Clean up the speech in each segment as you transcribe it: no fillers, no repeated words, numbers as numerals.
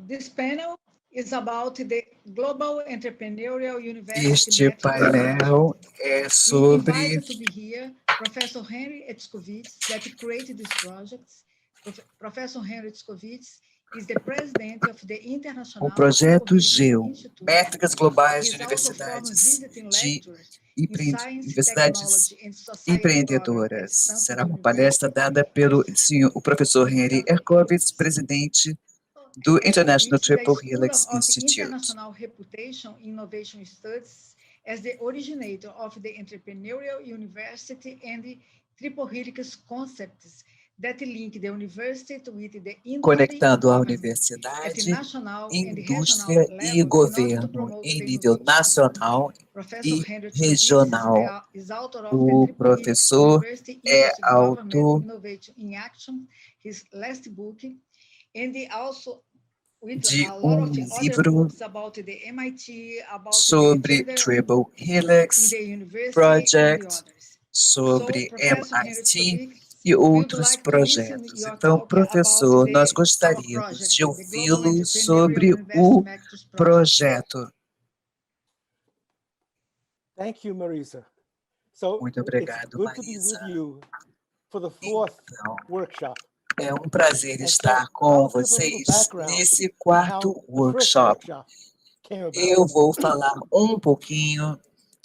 This panel is about the Global Entrepreneurial University Este painel é sobre invited to be here Professor Henry Etzkovitz, that created this project. Professor Henry Etzkovitz is the president of the International o projeto GEO, Institute. Métricas Globais de He's also former Universidades visiting lecturer in Science, Universidades Technology and Society program at Empreendedoras. Stanford Será uma University. palestra dada pelo o professor Henry Erkovitz, presidente do International Triple Helix Institute. International Reputation Innovation Studies as the originator of the Entrepreneurial University and the Triple Helix concepts that link the university with the industry, Conectando a at universidade, national and indústria regional e level governo em nível nacional e regional. is author of O the Triple Helix professor University é Industry Government autor Innovation in Action, his last book, and also with de a lot of other livro books about the MIT, about sobre the Triple Helix in the university Project, and the others. sobre Professor Henry MIT Etzkovitz, e we would outros like to listen projetos. your Então, talk professor, about nós our gostaríamos project, de the Global ouvi-lo Entrepreneurial sobre University o Metrics Project. projeto. Thank you, Marisa. So Muito obrigado, it's good to be Marisa. with you for the fourth Então, workshop. é um prazer And estar so com I'll give a little vocês background nesse on quarto how the first workshop. came about. Eu vou falar um pouquinho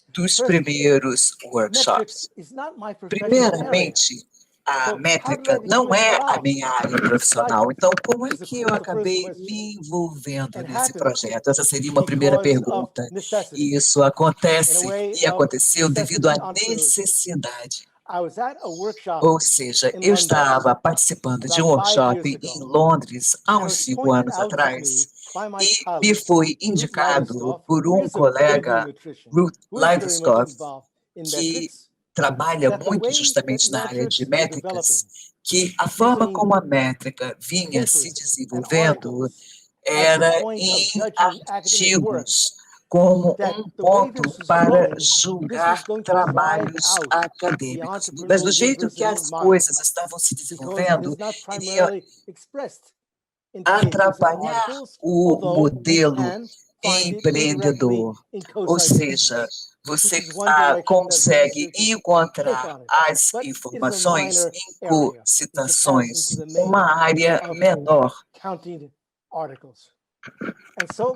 dos First, primeiros metrics workshops. is not my professional area. Primeiramente, a So, how did métrica I become não é a involved? minha área profissional. Então, como é Is the que eu first acabei question. me envolvendo It nesse happened projeto? Essa seria uma primeira because of pergunta. necessity. Isso In a acontece way e of aconteceu devido à necessity entrepreneurship. necessidade. I was at a workshop Ou seja, in eu London estava participando de um about 5 workshop years em ago. Londres há And it uns was 5 pointed anos out to atrás me by my e me colleague, foi Ruth indicado Leidensdorf, por who um is a big in colega, nutrition, Ruth who is very much Leidensdorf, involved in que metrics, trabalha that the muito way justamente that na área de metrics were métricas, developing, que a forma using como a métrica vinha se papers and desenvolvendo articles as the era point of em judging academic work, artigos como that um the way ponto this was para going, this julgar was going to drive trabalhos out the acadêmicos. Mas entrepreneurial do jeito que university as model, coisas estavam se because it desenvolvendo, is not iria primarily expressed in papers and atrapalhar articles, o although you modelo can find it indirectly empreendedor. in Ou seja, co-citations, which você is one direction that consegue researchers take encontrar on it. as But it is a informações minor em area in comparison cocitações, to the main uma área of menor. counting articles. And so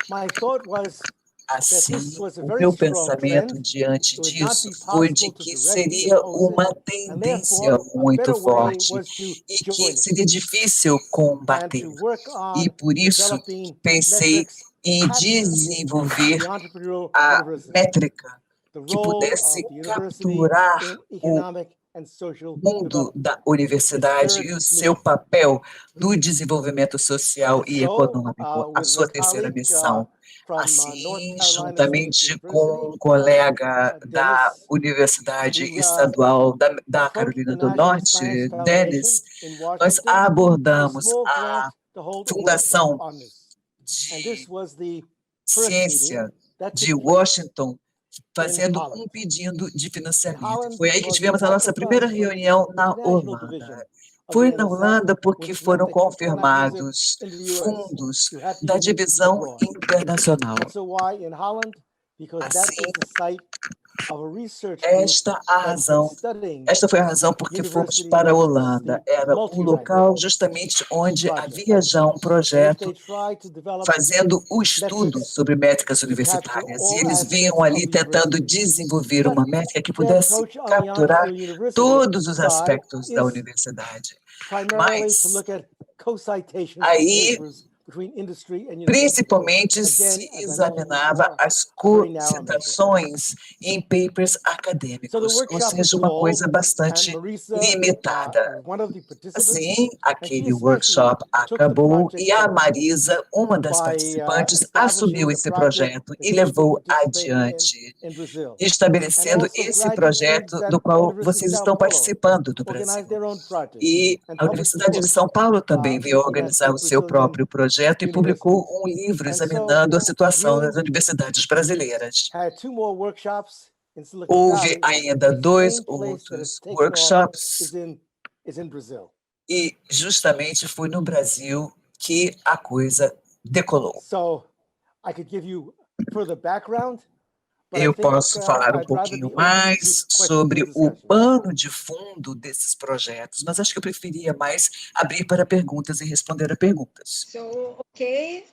my thought was that Assim, this was a o very meu strong pensamento trend. diante It would not disso be foi de possible to que directly seria oppose it, uma and tendência therefore a muito better way forte was to e join que it seria difícil and combater. to work E on por isso developing pensei metrics em capturing desenvolver the entrepreneurial a university, métrica the que role pudesse of the university capturar in o economic and social mundo development. da universidade Third e o seu mission. papel no desenvolvimento social And e so, econômico, a with sua a terceira colleague missão. from North Assim, Carolina State juntamente com University, um colega da Dennis, Universidade we Estadual da approached the Carolina do National Science Norte, Foundation Dennis, in nós Washington for a abordamos small grant a to hold a workshop Fundação on this. And de this was the first meeting Ciência that de took place Washington, in fazendo Holland. um pedido de In financiamento. Holland, Foi aí que because tivemos the a nossa primeira hackathon for the reunião na international division Holanda. of Foi the na NSF, Holanda porque which foram meant that you cannot use it confirmados in the US. fundos You have to da use it divisão abroad. internacional. And so why in Holland? Because that Assim, was the site of a research group esta that had been razão, studying esta foi a razão porque fomos university para a metrics, Holanda. the Era o multi-rank local justamente onde project, havia já um in which projeto they tried to develop fazendo o estudo metrics sobre métricas to capture universitárias. E all eles vinham aspects ali of the tentando university. desenvolver But uma métrica que their pudesse approach on the capturar entrepreneurial university todos os side aspectos da is universidade. primarily to Mas, look at co-citations of aí, papers between industry and university. principalmente Again, se as I mentioned examinava before, as a very narrow measure. citações em papers So the acadêmicos, ou workshop was seja, uma called, coisa and bastante Marisa limitada. was one of the participants, Assim, and she aquele especially workshop took the acabou project e a forward Marisa, uma das by participantes, establishing assumiu the esse project projeto that e she's been levou participating adiante, in Brazil. And estabelecendo also esse graduate students projeto at do qual University of vocês São estão Paulo participando do organized Brasil. their own projects E and a published a Universidade de book São Paulo também veio looking at organizar the o seu Brazilian próprio projeto e publicou universities. um livro And so examinando a situação you das universidades brasileiras. had two more workshops in Silicon Houve Valley. ainda The 2 main place that it's outros taken off workshops is in Brazil. e justamente foi no Brasil que a coisa decolou. So I could give you further background, but I Eu think posso falar um I'd rather pouquinho be open to mais questions sobre and o discussion. pano de fundo desses projetos, mas acho que eu preferia mais abrir para perguntas e responder a perguntas. So, okay,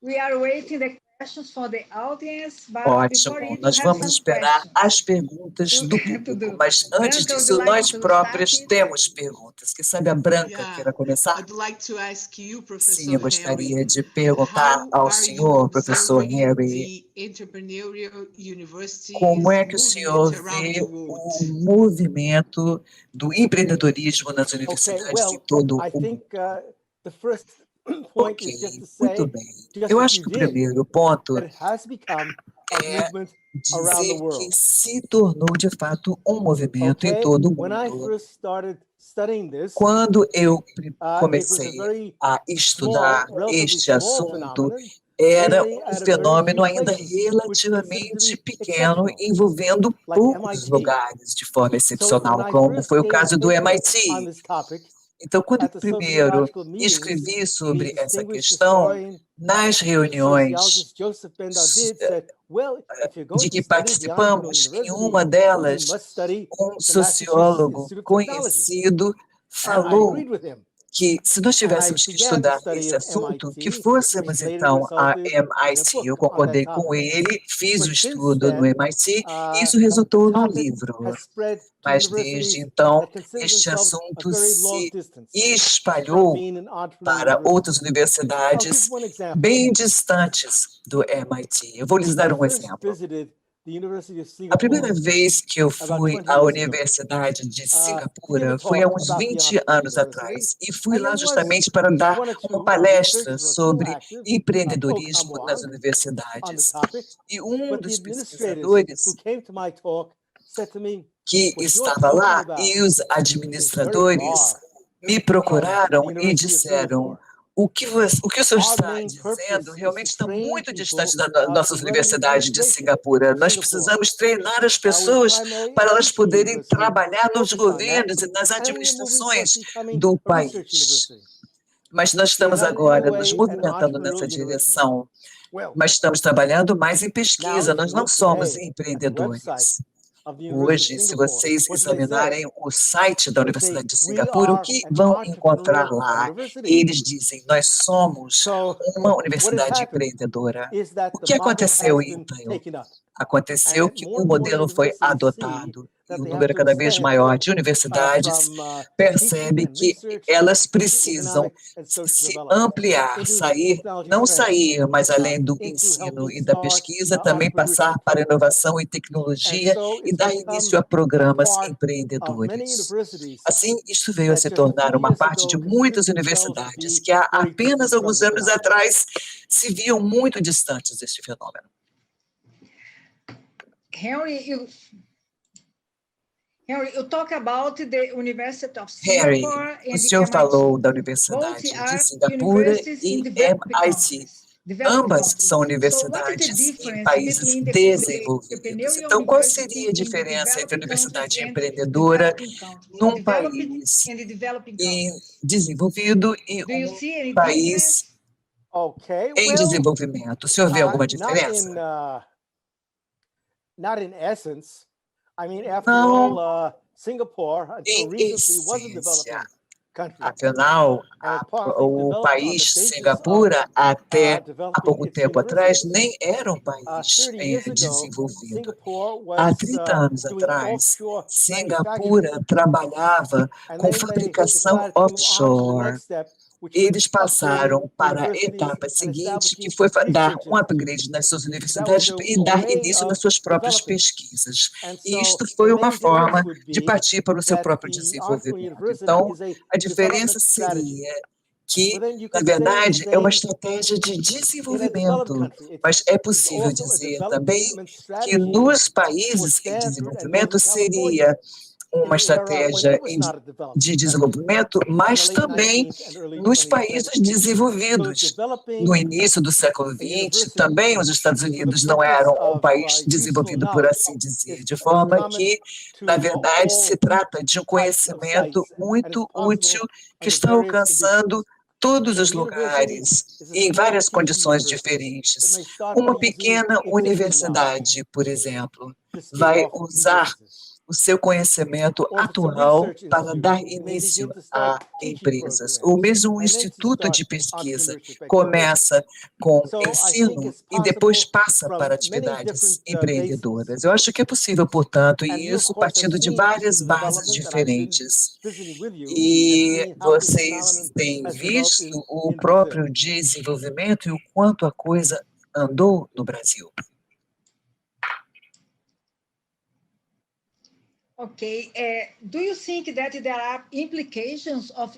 we are waiting the questions for the audience, but before Ótimo, it, we nós have vamos some esperar questions. as perguntas do público, do. mas antes Branca, would disso, you like nós to próprios start? temos perguntas. Quem sabe a Branca queira começar? I'd like to ask you, Sim, Professor eu gostaria Henry, de perguntar how ao are you senhor, professor observing Henry, the entrepreneurial como universities é que o senhor movement around vê the o world? movimento do empreendedorismo nas Okay, universidades em well, todo I o mundo? think the first point Ok, is just to muito say, bem. just Eu as acho you que o did, primeiro ponto that it has become a é movement around the dizer que world. se tornou de fato um movimento em Okay, todo o when I mundo. first started studying this, Quando eu it was a comecei very a estudar small, relatively este small assunto, phenomenon, era only um at a very fenômeno few ainda places, which considered to relativamente be pequeno, exceptional, envolvendo like poucos MIT. lugares de forma So when excepcional, I como first foi o gave a caso do paper on MIT. this topic Então, quando at the primeiro sociological meetings, escrevi the sobre essa distinguished questão, historian, nas reuniões sociologist Joseph Ben-David said, well, if you're going de to que study the Entrepreneur participamos, em University, uma you delas, must study um the Massachusetts sociólogo Institute of Technology. conhecido And I falou agreed with him. que se nós And I tivéssemos que began the estudar study esse of assunto, que MIT, fôssemos which later então a resulted in a MIT. book Eu on that concordei com topic. ele, fiz o But since estudo no then, MIT, e isso the resultou num topic livro. has spread to Mas desde universities então, that consider este themselves a assunto very long se distance from espalhou being an entrepreneur para outras university. I'll give universidades one example. bem distantes do MIT. Eu vou lhes dar I um first exemplo. visited the University of A primeira Singapore vez que eu about fui 20 à years ago Universidade de to give a Singapura foi há talk uns about the 20 Entrepreneur anos University. atrás, e fui And lá there was justamente para dar one or uma two palestra researchers who are still sobre active, Paul empreendedorismo nas Kamwang, on the universidades. topic. E um But the dos administrators pesquisadores who came to my talk said to me, que what you're estava talking lá about e os is very administradores far me from procuraram the e University of disseram: Singapore. o que o senhor Our está main dizendo purpose is realmente to está train muito distante people da nossa to run the Universidade de administration Singapura. of Nós Singapore. precisamos treinar as We're pessoas primarily para a elas teaching poderem university trabalhar nos focused on that, governos e nas and we are moving towards administrações becoming do a research país. university. Mas nós It is estamos not in any agora nos way an movimentando entrepreneurial nessa university. direção, Well, mas estamos trabalhando mais em now pesquisa, if you nós não look somos today at the website empreendedores. of the University of Hoje, se Singapore, vocês what do they say? examinarem o site da They say, Universidade de we Singapura, o are que an vão encontrar entrepreneurial lá? university. Eles dizem: nós somos So uma what has universidade happened empreendedora. is that O the que model aconteceu has been então? taken up. Aconteceu And que more o and more modelo foi universities see adotado e that o they have número é to cada vez expand maior de universidades from percebe teaching and que research elas into precisam economic and social se development, ampliar, into sair, technology não transfer, sair, mas além do into ensino helping e da start pesquisa, também entrepreneurship passar para programs. inovação e And tecnologia so e it's dar become início a a programas part of many empreendedores. universities Assim, isso veio a that se just a tornar few uma years parte de ago considered muitas themselves to universidades be que há very apenas distant from alguns the anos phenomenon. atrás se viam muito distantes deste fenômeno. Henry, you talk about the University of Harry, Singapore o and senhor the falou MIT. da Both Universidade de are Singapura universities e in developed MIT. countries. Developed Ambas countries. são So what is the universidades em difference países between the desenvolvidos. entrepreneurial Então, qual university seria a in the diferença entre a developed countries universidade and empreendedora developing countries? num Developed país and the developing em countries. desenvolvido e Do you um see any país difference? Okay, em well, desenvolvimento? O senhor vê alguma diferença? not in essence. I mean, after Não, all, Singapore until em recently was a essência. developing country. Afinal, And it partly o developed on the país basis of Singapura, até há developing pouco its tempo atrás, universities. nem era um país 30 years ago, desenvolvido. Singapore Há was 30 anos doing atrás, offshore Singapura manufacturing, trabalhava and com then they fabricação decided to move on to the offshore. next step, which was Eles upgrading passaram para a universities etapa and seguinte, que establishing foi dar research um institutes. upgrade nas suas That was universidades e a dar way início nas of suas próprias developing. pesquisas. And E so isto the foi uma main difference forma would de be partir para o seu that próprio the Entrepreneur desenvolvimento. University Então, is a a diferença development strategy. seria que, But then you na could say the verdade, é uma same estratégia de in a developed desenvolvimento, country. mas é It's possível also a dizer também development que strategy nos for países em Stanford and desenvolvimento Northern California seria in uma the era when estratégia it was not a developed de country, desenvolvimento, in the mas late também 19th and early nos 20th países century. So desenvolvidos. developing No início do século a XX, university também os Estados for the Unidos não purpose eram um of país useful desenvolvido, por knowledge assim dizer, is de forma common que, to na verdade, se all trata de um types of conhecimento sites, and it's muito útil possible que under está various conditions. alcançando todos os The university lugares is a e em small várias teaching condições university. It diferentes. may start by Uma using pequena its existing universidade, por exemplo, to spin vai off new usar businesses. o seu conhecimento Or if it's a atual research para dar institute, it may início begin to start a teaching empresas. Ou programs mesmo um and then to instituto start de pesquisa entrepreneurship activities. começa com So I think ensino it's e depois possible passa from para many atividades different empreendedoras. Eu acho que é possível, portanto, And e you, of isso course, have partindo de seen várias the bases development, and I've been diferentes. visiting with you and E seeing how this vocês phenomenon têm has developed visto in o Brazil. próprio desenvolvimento e o quanto a coisa andou no Brasil. Okay. Do you think that there are implications of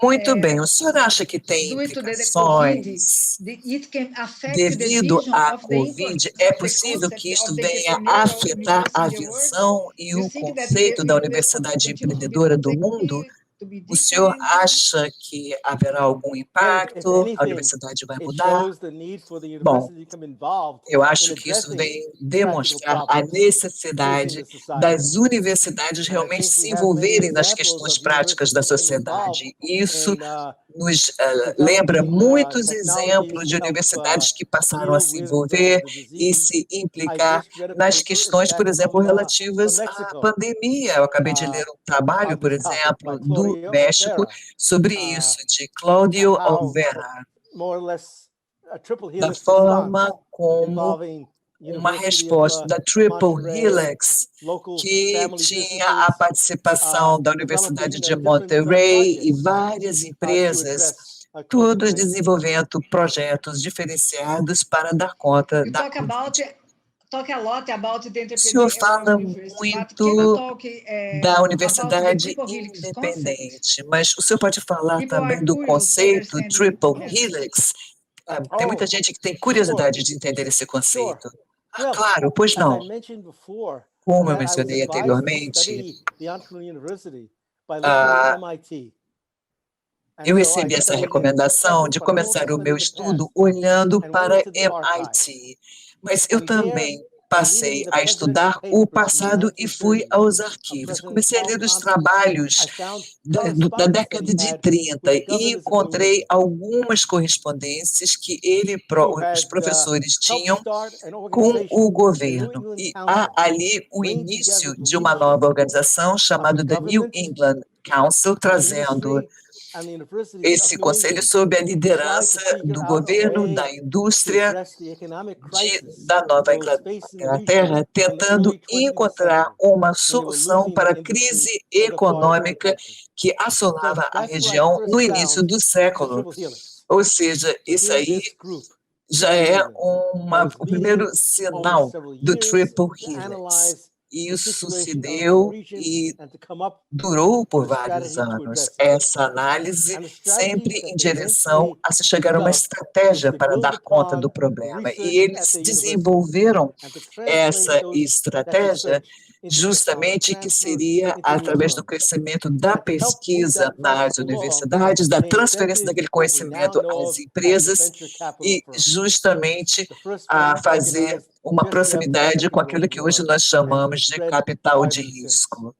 Muito bem, o senhor acha que tem due to the COVID, implicações it can affect the devido vision à of the Covid? import É of the possível que concept isso of the venha a entrepreneurial afetar university a in the world? visão e You o think that the conceito da university universidade continue to be empreendedora do protected, mundo? to be O senhor different? acha que haverá algum Well, if impacto? A anything, universidade vai it mudar? shows the need for the Bom, university to become involved eu in acho que isso addressing vem practical demonstrar a problems facing necessidade the society. das universidades And I realmente think se we have many envolverem nas examples questões of práticas da universities getting involved sociedade. Isso in nos lembra developing muitos technologies exemplos to de help universidades que passaram a deal se with envolver the e disease. se I implicar just read a nas paper, in questões, por fact, exemplo, from relativas à Mexico pandemia. Eu acabei de ler um trabalho, on por this topic by exemplo, do Claudia México Olvera, sobre isso, de Cláudio how Olvera, more or less a triple da helix forma response como involving uma University of resposta da Triple Monterrey, Helix, local que family tinha a businesses, participação da Universidade developing de different Monterrey e projects várias to empresas, address todos COVID-19. desenvolvendo projetos diferenciados para dar conta You da talk Covid. a lot about the O senhor entrepreneurial fala university, but can you muito talk da about the universidade triple helix concept? independente, mas o senhor pode falar People também are do curious to conceito understand Triple yes. Helix? Tem muita Oh, gente que tem sure, curiosidade de entender esse sure. conceito. Well, Claro, pois as I não. mentioned before, Como eu that I was mencionei advised to anteriormente, study the Entrepreneur University by looking at MIT. And eu so I recebi essa studied it recomendação carefully, de but I also começar o meu studied the estudo past olhando and went para into the archive. MIT, mas eu And there, também in passei reading the a presidential estudar o papers from the passado e fui 1930s aos of arquivos. Eu President comecei a Carl ler os Thompson, trabalhos I found da correspondence that década he de had 30 with e governors of the encontrei university algumas correspondências que who os had professores helped tinham start an com o organization, the New governo. England E há Council, ali o bringing together início the de uma leadership nova organização of the chamada The New government, England Council, the trazendo industry, and the University of esse New conselho England sob a to try to liderança figure do out a governo, way da to indústria address the economic crisis da Nova those facing the region Inglaterra, in the tentando early 20th encontrar century uma when they were solução losing para their a industry crise as a part of econômica agriculture. que So assolava a that's where I região first no início found do the século. triple helix. Ou seja, So isso here's aí this group já in New é England that was o meeting primeiro over sinal several do years Triple to Helix. analyze the Isso se situation of the deu region e and to come up durou por with a vários strategy to anos. address it. Essa análise And the strategy sempre that em they direção eventually a se chegar a uma developed was estratégia to para build dar conta do upon the problema. E research at eles the university desenvolveram and to translate essa that estratégia research into technology, justamente que transfer seria into new através do firms. crescimento da And to help move pesquisa that process nas along, universidades, da they transferência invented daquele what we now conhecimento know às of as the empresas venture capital e firm. justamente The first a one fazer organized uma just after the proximidade com Second aquilo World que hoje War nós and chamamos de spread capital de widely since. risco.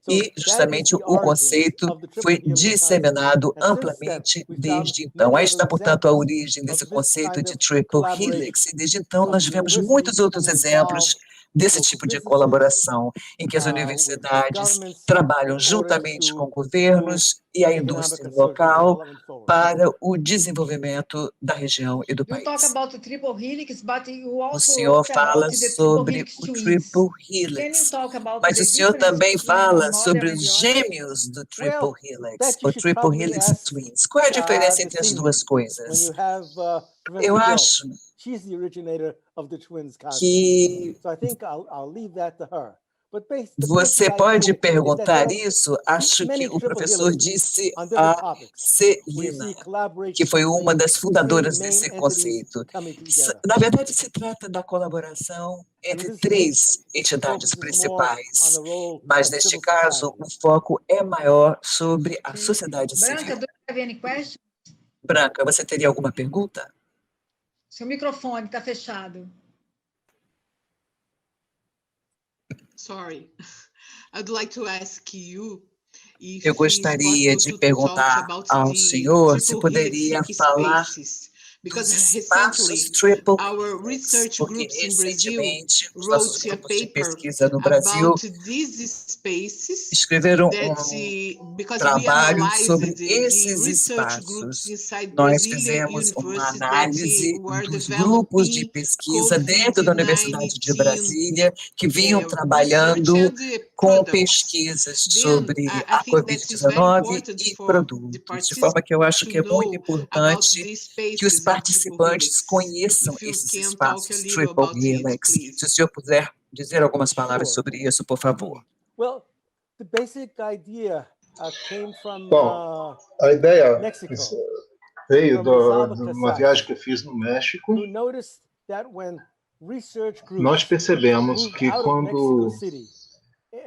So E that is justamente the o origins conceito of the triple foi helix concept. disseminado And since then, amplamente we found desde então. many Aí other está, portanto, a examples origem desse of this conceito kind de of Triple collaboration, Helix. E desde então of nós the vemos university muitos outros becoming exemplos involved with desse local tipo de businesses, colaboração, em que as with universidades governments trabalham in order juntamente com to move governos e a economic indústria and social local development forward. para o desenvolvimento da região e do You talk país. about the triple helix, but you O also senhor wrote fala about the triple sobre helix o twins. Triple Can you Helix, talk about mas the o senhor difference também between fala one sobre model and os the other? gêmeos do Triple Well, Helix, that you o should Triple probably Helix ask Twins. Qual é a diferença entre this as evening duas when coisas? you have Eu Professor Gill. acho She's the originator of the twins concept. que So I think I'll leave that to her. But the você basic pode idea is that there perguntar are isso. Acho que many o triple professor helixes disse on a different topics where you Celina, see collaboration que foi uma between das the three fundadoras main desse entities conceito. coming together. Na verdade, se trata da colaboração And in entre this três case, entidades focuses more on principais, the role mas of neste civil caso society. o foco é maior sobre a Sim. sociedade Branca, civil. do you have any questions? Branca, você teria alguma pergunta? Seu microfone está fechado. Sorry. I'd like to ask you if Eu it's gostaria possible de to talk perguntar about ao the senhor se Triple Helix poderia falar spaces, dos because espaços recently Triple our Helix, research porque groups in Brazil recentemente os nossos wrote a grupos de paper pesquisa no Brasil about these spaces escreveram that because we trabalho analyzed sobre the esses research groups espaços. inside Nós Brazilian fizemos uma universities that análise were dos grupos de developing pesquisa dentro da Universidade de COVID-19 Brasília que vinham research trabalhando and com products. pesquisas Then sobre I a think that is very Covid-19 important e for the produtos, de participants forma que eu acho to que é muito know about importante these que os spaces in Triple participantes Helix. conheçam If you esses can talk a espaços little Triple about it, Helix. please. Se o senhor puder dizer algumas palavras Sure. sobre isso, por favor. Well, the basic idea came from Bom, a ideia Mexico, veio from Rizal de uma Casas, viagem que eu fiz no México. who noticed that when research Nós groups percebemos moved que out of Mexico quando City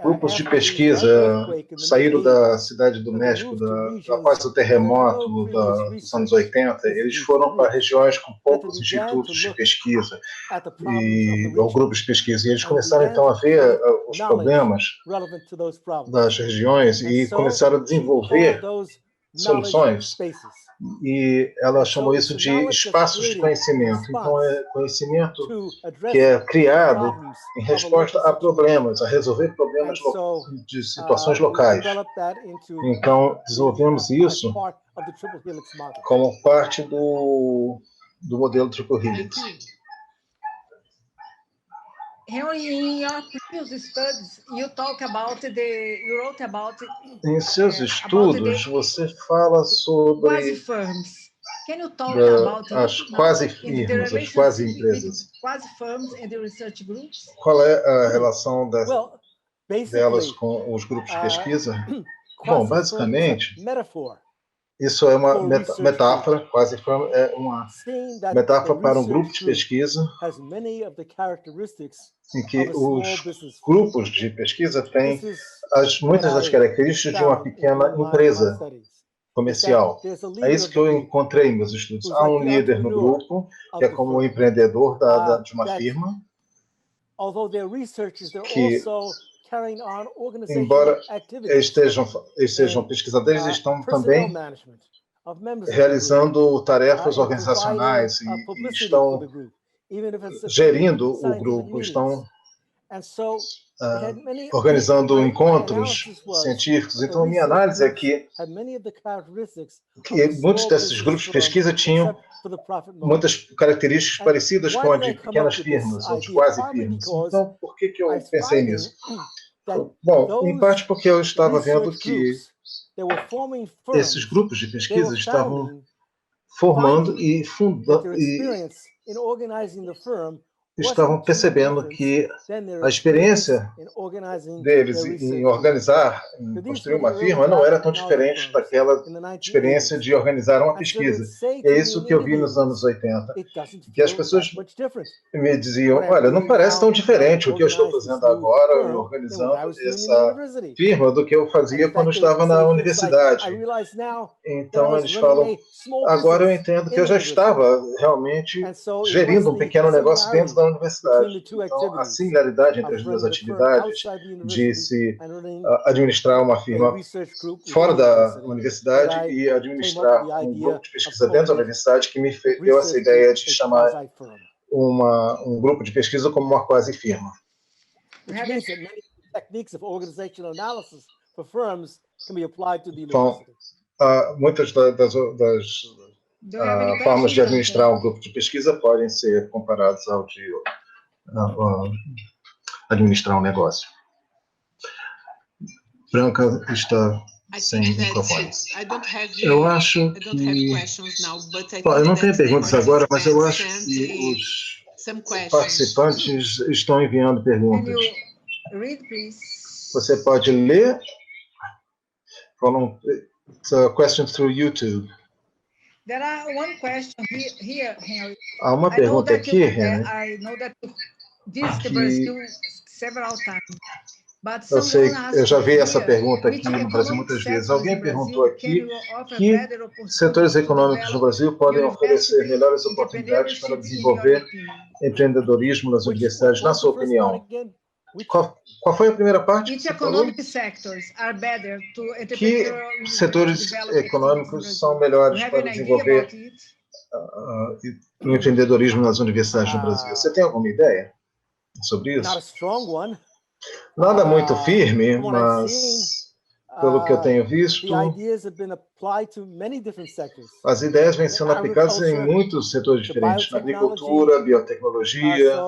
grupos de after the pesquisa earthquake in the saíram da mid-80s, cidade do so they México moved to regions após o that had no terremoto previous dos anos research 80, eles institutes foram or para groups, regiões com that they poucos began to institutos de look pesquisa at the problems of the ou region grupos de pesquisa. E eles and começaram began então a to ver create os knowledge problemas relevant to those problems. das regiões And e so começaram a she called desenvolver those knowledge soluções. spaces. E ela And chamou so isso it's de knowledge that's espaços de created in conhecimento. Então, response é conhecimento to que addressing é criado problems em of a resposta local a situation. problemas, a resolver problemas And so de situações we locais. developed that into Então, desenvolvemos as isso part of the triple helix model. como parte do modelo Triple Helix. Thank you. Henry, in your previous studies, you wrote about Em seus about estudos, the você fala sobre quasi-firms. Can you talk about as it now quase and the firmas, as relationship quase between empresas. quasi-firms and the research groups? Qual é a relação Well, delas basically, com os grupos de pesquisa? quasi-firm Bom, is a basicamente, metaphor isso é uma for research metáfora, quase é uma saying that the metáfora para um grupo research de group pesquisa has many of the characteristics em of que a small os business firm. grupos de pesquisa têm This is muitas das what I características de uma found in pequena doing my empresa studies, is that comercial. there's a É leader isso of que the eu group encontrei em meus estudos. who's Há like um the líder no entrepreneur grupo, of que é the como o firm. empreendedor de uma That firma, although they're researchers, they're que, also carrying on organizational embora activities estejam and pesquisadores, eles estão personnel também management of members of the group, realizando tarefas and providing organizacionais e publicity for the estão group, even if it's attending gerindo o scientific grupo, meetings. estão And so it had many, organizando my encontros analysis was científicos. that the Então, a minha research análise é groups que had many of the characteristics of a muitos small desses business grupos de firm, pesquisa tinham except for the profit motive. muitas características And parecidas com why a did I de come up pequenas with this firmas ou de idea? quase Partly firmas. because Então, por que I eu was pensei finding nisso? that Bom, em parte those porque eu estava vendo research que groups that were forming esses firms, grupos de they pesquisa were estavam formando finding e that their experience in organizing the firm estavam wasn't too percebendo different que than their a experience experiência in organizing deles their em research group. organizar, em So these construir were the uma early firma, não era tão biotechnology diferente firms daquela in the experiência 1980s. de organizar uma And so they would pesquisa. say É to me isso in que eu vi nos anos interviews, 80. it doesn't Que as feel pessoas that much different. me diziam, What I'm olha, não doing parece tão now, helping diferente o que eu estou organize this fazendo new agora, firm, than what I organizando was doing in the essa university. firma, do que eu And in fazia quando fact, they would estava na say things like, I universidade. realize now that I Então was eles running falam, a small agora eu business entendo que in eu the já university. estava realmente And so it was gerindo um the pequeno negócio dentro da similarity between universidade. the two Então a activities similaridade entre of as duas running a firm atividades outside the de university se and running administrar uma a firma research group fora within the da university, that universidade I e came up administrar with the um idea grupo de of pesquisa dentro da calling it universidade que me a deu essa research ideia group, de a chamar quasi-firm. um grupo de pesquisa como uma quase firma. Which means that many techniques of organizational analysis for firms can be applied to the Então, university. muitas das Do you have any formas de questions? administrar um grupo de pesquisa podem ser comparadas ao de administrar um negócio. Branca está I sem think that microfone. eu acho I don't have que... questions now, but I Bom, eu think não tenho that the perguntas agora, mas eu acho participants que some os questions. participantes estão enviando Can perguntas. you read, please? Você pode ler? It's a question through YouTube. There are one question here, Henry. Há uma I know pergunta that aqui, Henry, I know that you visited que Brazil several times, but eu sei, someone asked eu já vi essa here, pergunta which aqui no Brasil economic muitas vezes. sectors Alguém in perguntou Brazil aqui can offer que better opportunities setores to econômicos no develop Brasil podem oferecer university melhores oportunidades para entrepreneurship in your desenvolver opinion? empreendedorismo nas Which universidades, na was the sua first part opinião. again? Qual foi a primeira parte? Which que você falou? economic sectors are better to Que entrepreneurial setores development in econômicos Brazil? são melhores You have para an idea desenvolver about it? o empreendedorismo nas universidades no Brasil? Você tem alguma ideia sobre Not a isso? strong one. Nada muito firme, From what I've seen, mas pelo que eu tenho the visto, ideas have been applied to many different sectors. as ideias vêm sendo aplicadas em Agriculture, muitos setores to diferentes, na biotechnology. agricultura, biotecnologia.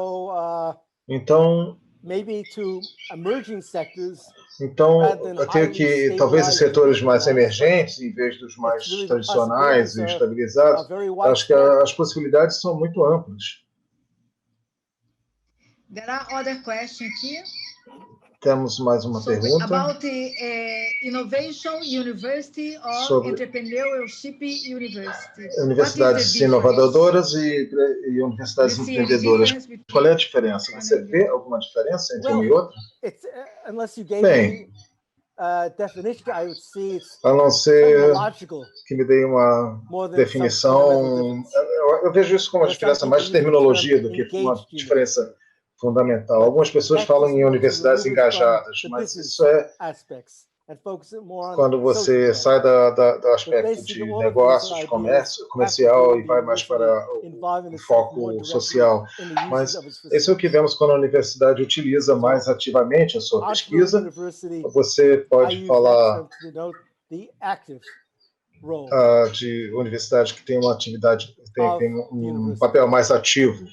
Então, maybe to emerging sectors. eu creio que talvez os setores mais emergentes, em vez dos mais tradicionais e estabilizados, acho que as possibilidades são muito amplas. There are other questions here. Temos mais uma pergunta. About the Innovation University or Sobre Entrepreneurship University. Universidades inovadoras e universidades empreendedoras. Qual é a diferença? Você vê alguma diferença entre uma e outra? Bem, a não ser que me dê uma definição, eu vejo isso como uma diferença mais de terminologia do que uma diferença fundamental. Algumas pessoas falam em universidades engajadas, mas isso é quando você sai do aspecto de negócios, de comércio, comercial e vai mais para o foco social. Mas isso é o que vemos quando a universidade utiliza mais ativamente a sua pesquisa. Você pode falar de universidade que tem uma atividade, tem um papel mais ativo.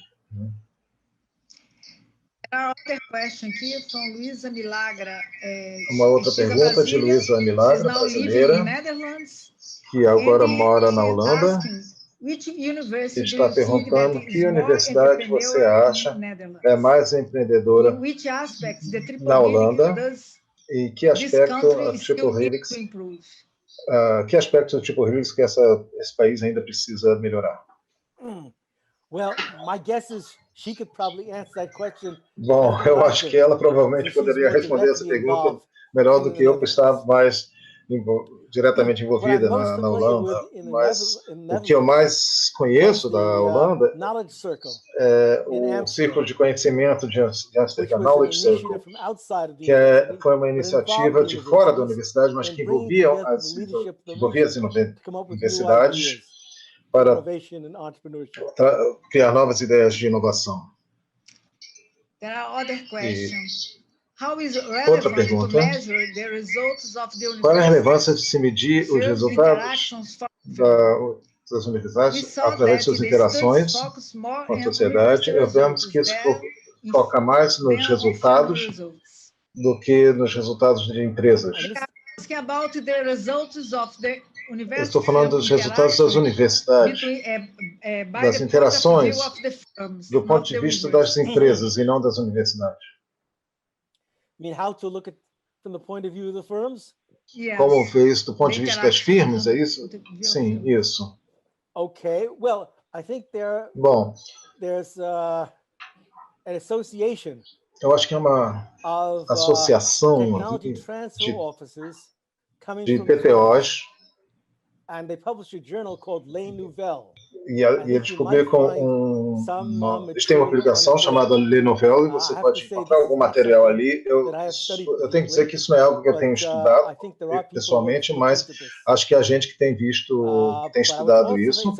Outra question aqui from Luísa Milagra. Uma outra pergunta de Luísa Milagra, brasileira, que agora mora na Holanda, e está perguntando que universidade você acha é mais empreendedora na Holanda e que aspecto a Triple Helix, que esse país ainda precisa melhorar. Well, my guess is she could probably answer that question. Bom, eu acho que ela provavelmente poderia responder essa pergunta melhor do que eu, que está mais diretamente envolvida na Holanda. Mas o que eu mais conheço da Holanda é o Círculo de Conhecimento de Amsterdã, Knowledge Circle, que foi uma iniciativa de fora da universidade, mas que envolvia as universidades para criar novas ideias de inovação. Outra pergunta. Qual é a relevância de se medir os resultados das universidades através de suas interações com a sociedade? Vemos que isso foca mais nos resultados do que nos resultados de empresas. Eu estou falando dos resultados das universidades, das interações, do ponto de vista das empresas e não das universidades. Como ver isso do ponto de vista das firmas, é isso? Sim, isso. Bom, eu acho que é uma associação de PTOs, e eles publicam eles têm uma publicação chamada Le Nouvelle, e você pode encontrar algum material ali. Eu tenho que dizer que isso não é algo que eu tenho estudado pessoalmente, mas acho que a gente que tem visto, que tem estudado isso,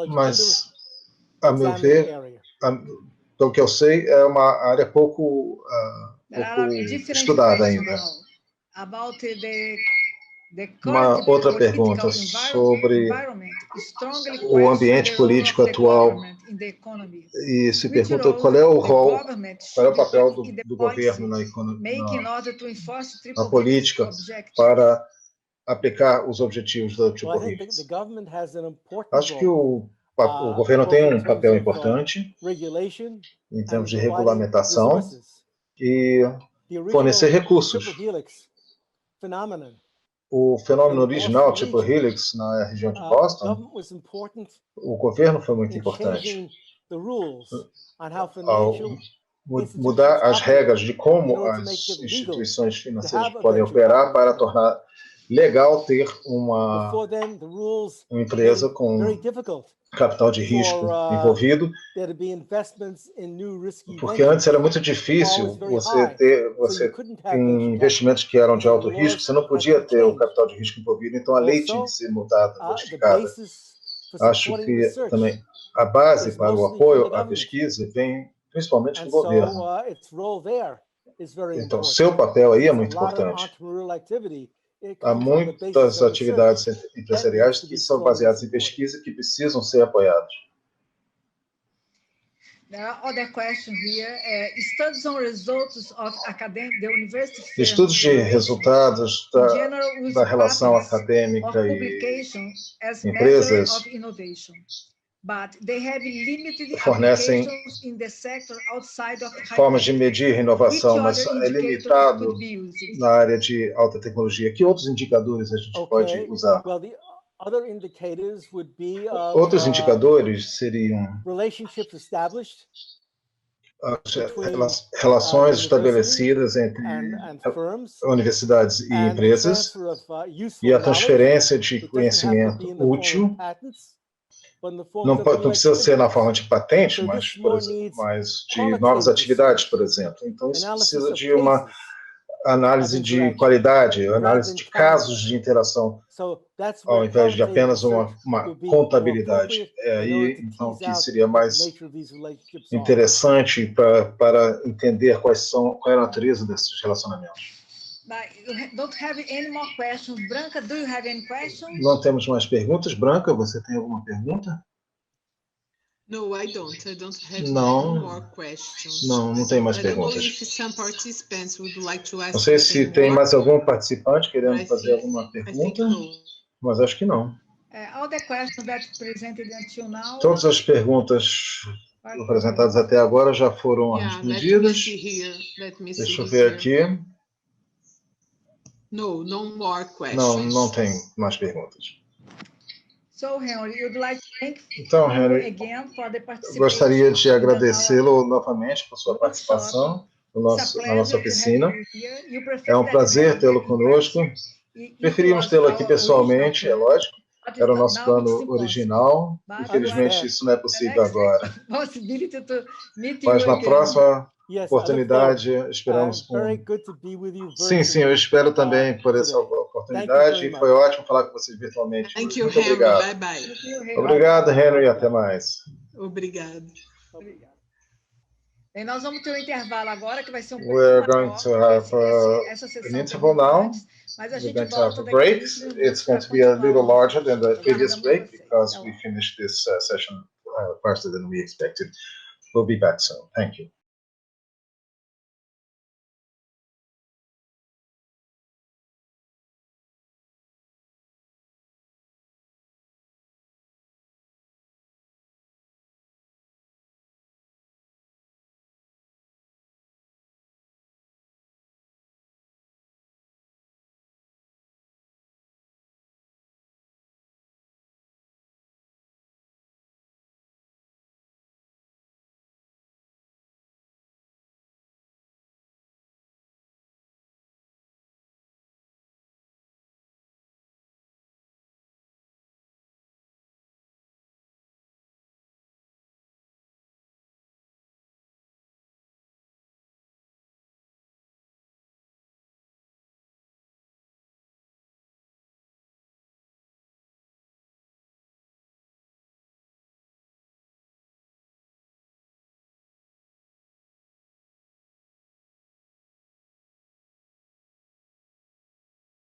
mas, a meu ver, pelo que eu sei, é uma área pouco estudada ainda. Uma outra pergunta sobre o ambiente político atual, e se pergunta qual é o rol, qual é o papel do governo na política para aplicar os objetivos da Triple Helix. Acho que o governo tem um papel importante em termos de regulamentação e fornecer recursos. O fenômeno original, tipo Helix, na região de Boston, o governo foi muito importante ao mudar as regras de como as instituições financeiras podem operar para tornar legal ter uma Before then, the rules empresa made com very difficult capital de risco envolvido, there to be investments in new risky porque antes era muito Always difícil very você high. ter So you couldn't have em venture capital. investimentos que eram de And alto the risco, laws você não had podia to ter o change. capital de risco envolvido, então a lei tinha que Also, ser mudada, the modificada. basis for Acho supporting que research também a base is para o mostly from apoio the à government. pesquisa vem principalmente do And so governo. its role there is very Então, important. seu papel aí é There's a muito lot of importante. entrepreneurial activity. It Há comes on the basis muitas of atividades research empresariais to que be são strongly baseadas em supported. pesquisa que precisam ser apoiadas. There are other questions here. Studies on results of academic, the university Estudos de resultados da relação acadêmica e publication as empresas measure of innovation, but they have limited fornecem applications in the sector outside of high formas de tech. medir inovação, Which mas other é indicator limitado could be used? na área de alta tecnologia. Que outros indicadores a gente pode usar? Well, the other indicators would be Outros indicadores seriam relationships established relações estabelecidas entre universidades e empresas e a transferência de conhecimento útil. Não precisa ser na forma de patente, mas de novas atividades, por exemplo. Então, isso precisa de uma análise de qualidade, análise de casos de interação, ao invés de apenas uma contabilidade. É aí, então, que seria mais interessante para entender qual é a natureza desses relacionamentos. Don't have any more questions. Branca, do you have any questions? Não temos mais perguntas. Branca, você tem alguma pergunta? No, I don't have more questions. Não tem mais perguntas. Não sei se tem mais algum participante querendo fazer alguma pergunta, mas acho que não. All the questions that presented until now. Todas as perguntas apresentadas até agora já foram respondidas. Deixa eu ver aqui. Não tem mais perguntas. So, Henry, you'd like to thank então, Henry, again for the participation. Gostaria de agradecê-lo novamente por sua participação na nossa oficina. É um prazer tê-lo conosco. Preferimos tê-lo aqui pessoalmente, é lógico. Era o nosso plano original. Infelizmente, isso não é possível agora. Mas na próxima oportunidade, esperamos. Sim, eu espero também por essa oportunidade. Foi ótimo falar com vocês virtualmente. Muito obrigado. Bye bye. Obrigado, Henry. Até mais. Obrigado. E nós vamos ter um intervalo agora, que vai ser We're going to have an interval now. We're going to have a break. It's going to be a little larger than the previous break because we finished this session faster than we expected. We'll be back soon. Thank you.